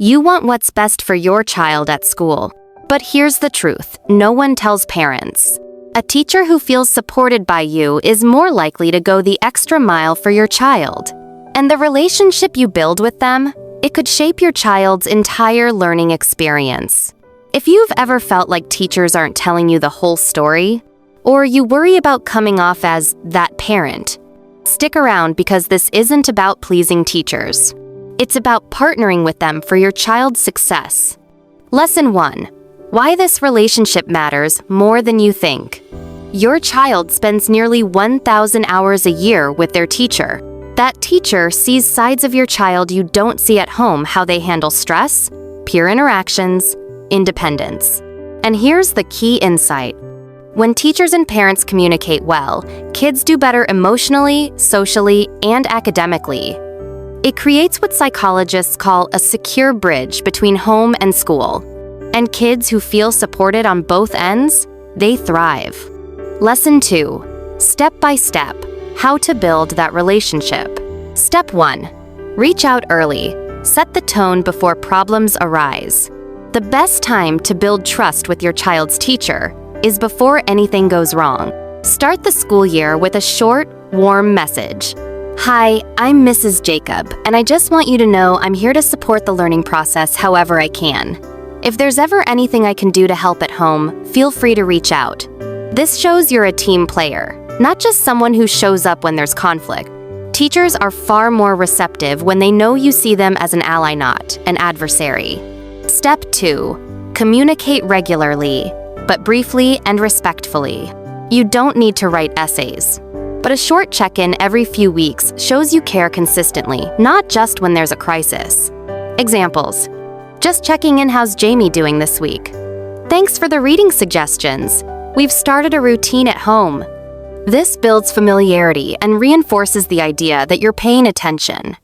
You want what's best for your child at school. But here's the truth, no one tells parents. A teacher who feels supported by you is more likely to go the extra mile for your child. And the relationship you build with them, it could shape your child's entire learning experience. If you've ever felt like teachers aren't telling you the whole story, or you worry about coming off as that parent, stick around because this isn't about pleasing teachers. It's about partnering with them for your child's success. Lesson 1. Why this relationship matters more than you think. Your child spends nearly 1,000 hours a year with their teacher. That teacher sees sides of your child you don't see at home, how they handle stress, peer interactions, independence. And here's the key insight. When teachers and parents communicate well, kids do better emotionally, socially, and academically. It creates what psychologists call a secure bridge between home and school. And kids who feel supported on both ends, they thrive. Lesson 2. Step by step, how to build that relationship. Step 1. Reach out early. Set the tone before problems arise. The best time to build trust with your child's teacher is before anything goes wrong. Start the school year with a short, warm message. Hi, I'm Mrs. Jacob, and I just want you to know I'm here to support the learning process however I can. If there's ever anything I can do to help at home, feel free to reach out. This shows you're a team player, not just someone who shows up when there's conflict. Teachers are far more receptive when they know you see them as an ally, not an adversary. Step 2. Communicate regularly, but briefly and respectfully. You don't need to write essays. But a short check-in every few weeks shows you care consistently, not just when there's a crisis. Examples. Just checking in, how's Jamie doing this week? Thanks for the reading suggestions. We've started a routine at home. This builds familiarity and reinforces the idea that you're paying attention.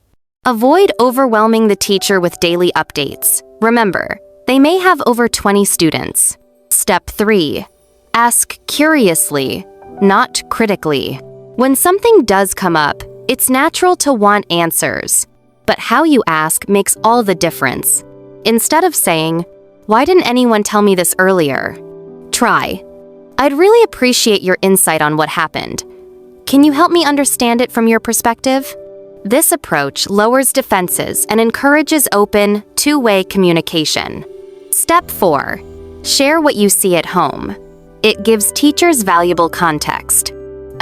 Avoid overwhelming the teacher with daily updates. Remember, they may have over 20 students. Step 3. Ask curiously, not critically. When something does come up, it's natural to want answers. But how you ask makes all the difference. Instead of saying, "Why didn't anyone tell me this earlier?" Try, "I'd really appreciate your insight on what happened. Can you help me understand it from your perspective?" This approach lowers defenses and encourages open, two-way communication. Step 4. Share what you see at home. It gives teachers valuable context.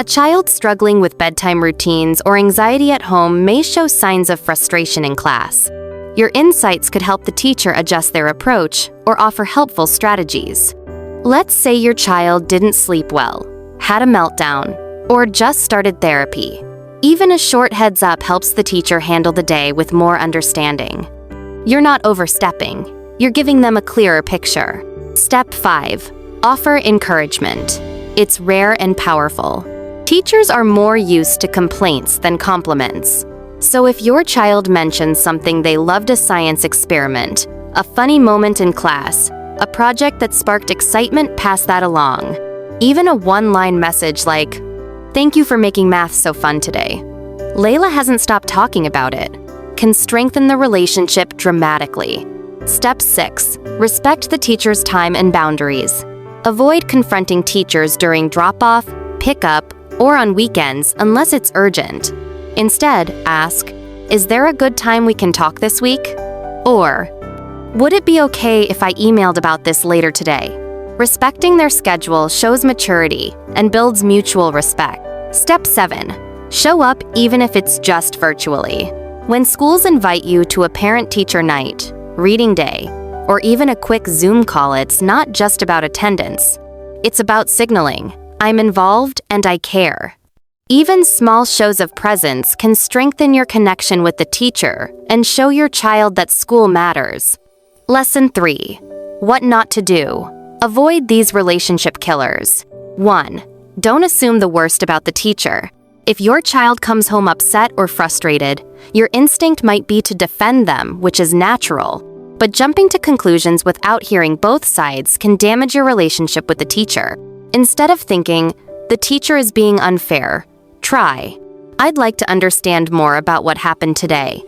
A child struggling with bedtime routines or anxiety at home may show signs of frustration in class. Your insights could help the teacher adjust their approach or offer helpful strategies. Let's say your child didn't sleep well, had a meltdown, or just started therapy. Even a short heads up helps the teacher handle the day with more understanding. You're not overstepping. You're giving them a clearer picture. Step 5. Offer encouragement. It's rare and powerful. Teachers are more used to complaints than compliments. So if your child mentions something they loved, a science experiment, a funny moment in class, a project that sparked excitement, pass that along. Even a one-line message like, "Thank you for making math so fun today. Layla hasn't stopped talking about it," can strengthen the relationship dramatically. Step 6. Respect the teacher's time and boundaries. Avoid confronting teachers during drop-off, pick-up, or on weekends unless it's urgent. Instead, ask, "Is there a good time we can talk this week?" Or, "Would it be okay if I emailed about this later today?" Respecting their schedule shows maturity and builds mutual respect. Step 7. Show up even if it's just virtually. When schools invite you to a parent-teacher night, reading day, or even a quick Zoom call, it's not just about attendance. It's about signaling, "I'm involved and I care." Even small shows of presence can strengthen your connection with the teacher and show your child that school matters. Lesson 3. What not to do. Avoid these relationship killers. 1. Don't assume the worst about the teacher. If your child comes home upset or frustrated, your instinct might be to defend them, which is natural. But jumping to conclusions without hearing both sides can damage your relationship with the teacher. Instead of thinking, "The teacher is being unfair," try, "I'd like to understand more about what happened today.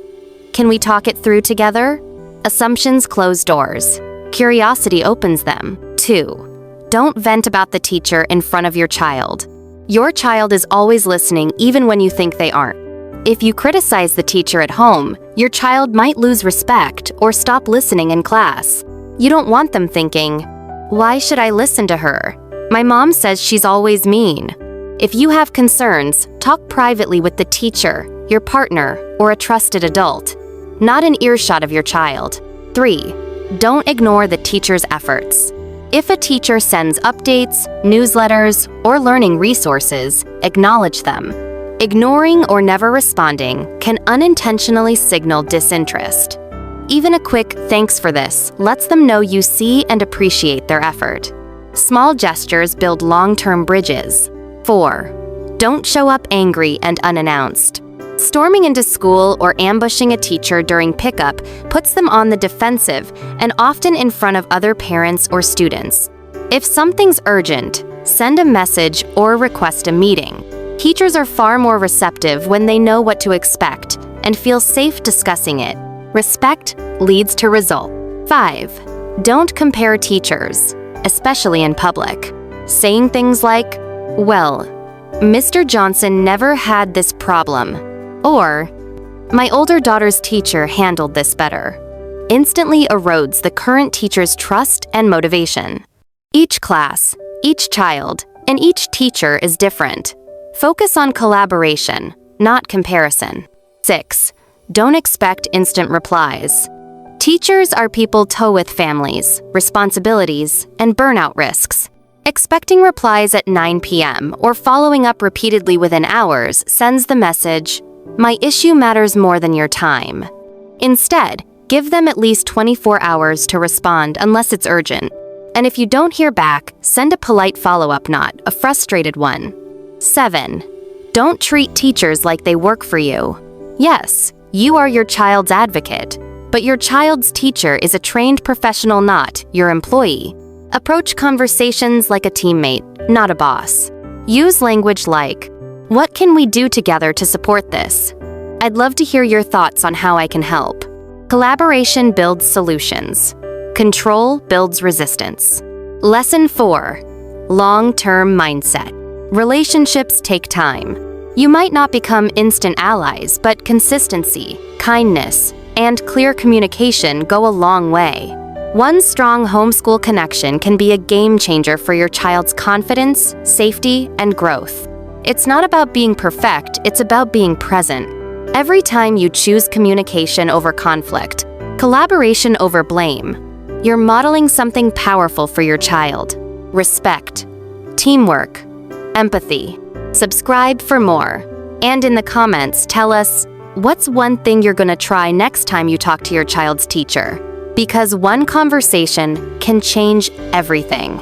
Can we talk it through together?" Assumptions close doors. Curiosity opens them. 2. Don't vent about the teacher in front of your child. Your child is always listening even when you think they aren't. If you criticize the teacher at home, your child might lose respect or stop listening in class. You don't want them thinking, "Why should I listen to her? My mom says she's always mean." If you have concerns, talk privately with the teacher, your partner, or a trusted adult, not an earshot of your child. 3. Don't ignore the teacher's efforts. If a teacher sends updates, newsletters, or learning resources, acknowledge them. Ignoring or never responding can unintentionally signal disinterest. Even a quick "thanks for this" lets them know you see and appreciate their effort. Small gestures build long-term bridges. 4. Don't show up angry and unannounced. Storming into school or ambushing a teacher during pickup puts them on the defensive and often in front of other parents or students. If something's urgent, send a message or request a meeting. Teachers are far more receptive when they know what to expect and feel safe discussing it. Respect leads to result. 5. Don't compare teachers, especially in public. Saying things like, "Well, Mr. Johnson never had this problem," or "My older daughter's teacher handled this better," instantly erodes the current teacher's trust and motivation. Each class, each child, and each teacher is different. Focus on collaboration, not comparison. 6. Don't expect instant replies. Teachers are people with families, responsibilities, and burnout risks. Expecting replies at 9 p.m. or following up repeatedly within hours sends the message, "My issue matters more than your time." Instead, give them at least 24 hours to respond unless it's urgent. And if you don't hear back, send a polite follow-up, not a frustrated one. 7. Don't treat teachers like they work for you. Yes, you are your child's advocate, but your child's teacher is a trained professional, not your employee. Approach conversations like a teammate, not a boss. Use language like, "What can we do together to support this? I'd love to hear your thoughts on how I can help." Collaboration builds solutions. Control builds resistance. Lesson 4. Long-term mindset. Relationships take time. You might not become instant allies, but consistency, kindness, and clear communication go a long way. One strong homeschool connection can be a game changer for your child's confidence, safety, and growth. It's not about being perfect, it's about being present. Every time you choose communication over conflict, collaboration over blame, you're modeling something powerful for your child. Respect, teamwork, empathy. Subscribe for more. And in the comments, tell us, what's one thing you're going to try next time you talk to your child's teacher? Because one conversation can change everything.